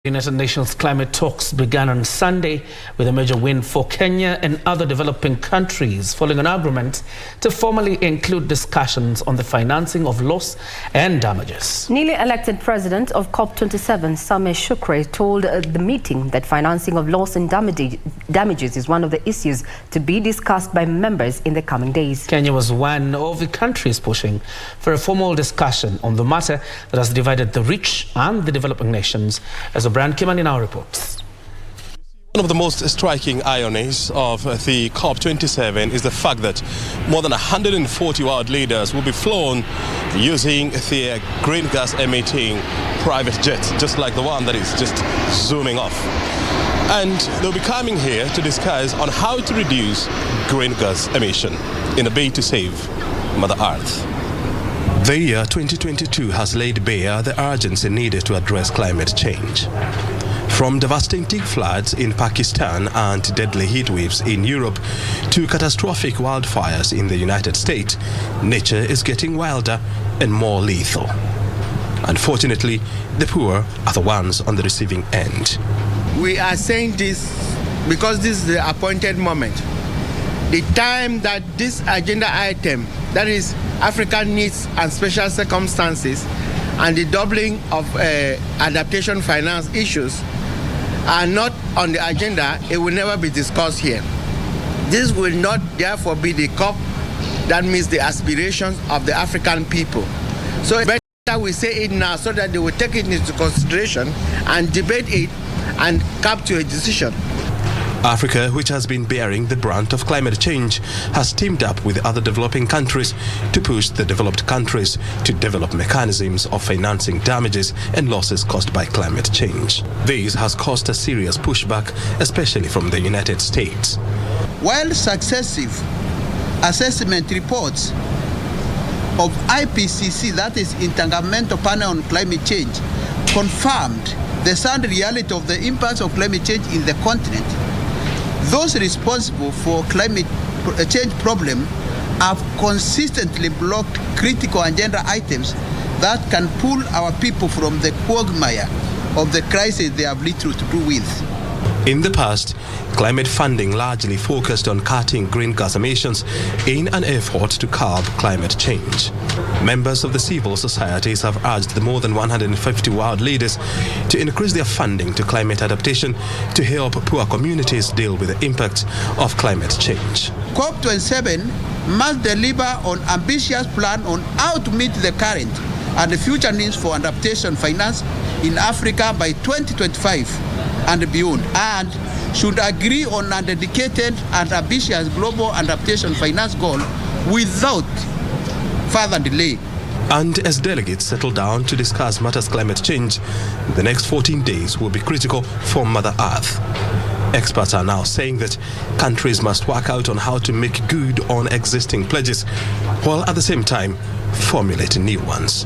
United Nations climate talks began on Sunday with a major win for Kenya and other developing countries, following an agreement to formally include discussions on the financing of loss and damages. Newly elected president of COP27 Sameh Shoukry told the meeting that financing of loss and damages is one of the issues to be discussed by members in the coming days. Kenya was one of the countries pushing for a formal discussion on the matter that has divided the rich and the developing nations, as Brand Kiman in our reports. One of the most striking ironies of the COP27 is the fact that more than 140 world leaders will be flown using their green gas emitting private jets, just like the one that is just zooming off. And they'll be coming here to discuss on how to reduce green gas emission in a bid to save Mother Earth. The year 2022 has laid bare the urgency needed to address climate change. From devastating floods in Pakistan and deadly heat waves in Europe to catastrophic wildfires in the United States, nature is getting wilder and more lethal. Unfortunately, the poor are the ones on the receiving end. We are saying this because this is the appointed moment. The time that this agenda item, that is African needs and special circumstances, and the doubling of adaptation finance issues are not on the agenda, it will never be discussed here. This will not therefore be the COP that meets the aspirations of the African people. So it's better we say it now so that they will take it into consideration and debate it and come to a decision. Africa, which has been bearing the brunt of climate change, has teamed up with other developing countries to push the developed countries to develop mechanisms of financing damages and losses caused by climate change. This has caused a serious pushback, especially from the United States. While successive assessment reports of IPCC, that is Intergovernmental Panel on Climate Change, confirmed the sad reality of the impacts of climate change in the continent, those responsible for climate change problem have consistently blocked critical agenda items that can pull our people from the quagmire of the crisis they have little to do with. In the past, climate funding largely focused on cutting green gas emissions in an effort to curb climate change. Members of the civil societies have urged the more than 150 world leaders to increase their funding to climate adaptation to help poor communities deal with the impact of climate change. COP27 must deliver on ambitious plan on how to meet the current and the future needs for adaptation finance in Africa by 2025 and beyond, and should agree on a dedicated and ambitious global adaptation finance goal without further delay. And as delegates settle down to discuss matters climate change, the next 14 days will be critical for Mother Earth. Experts are now saying that countries must work out on how to make good on existing pledges, while at the same time formulating new ones.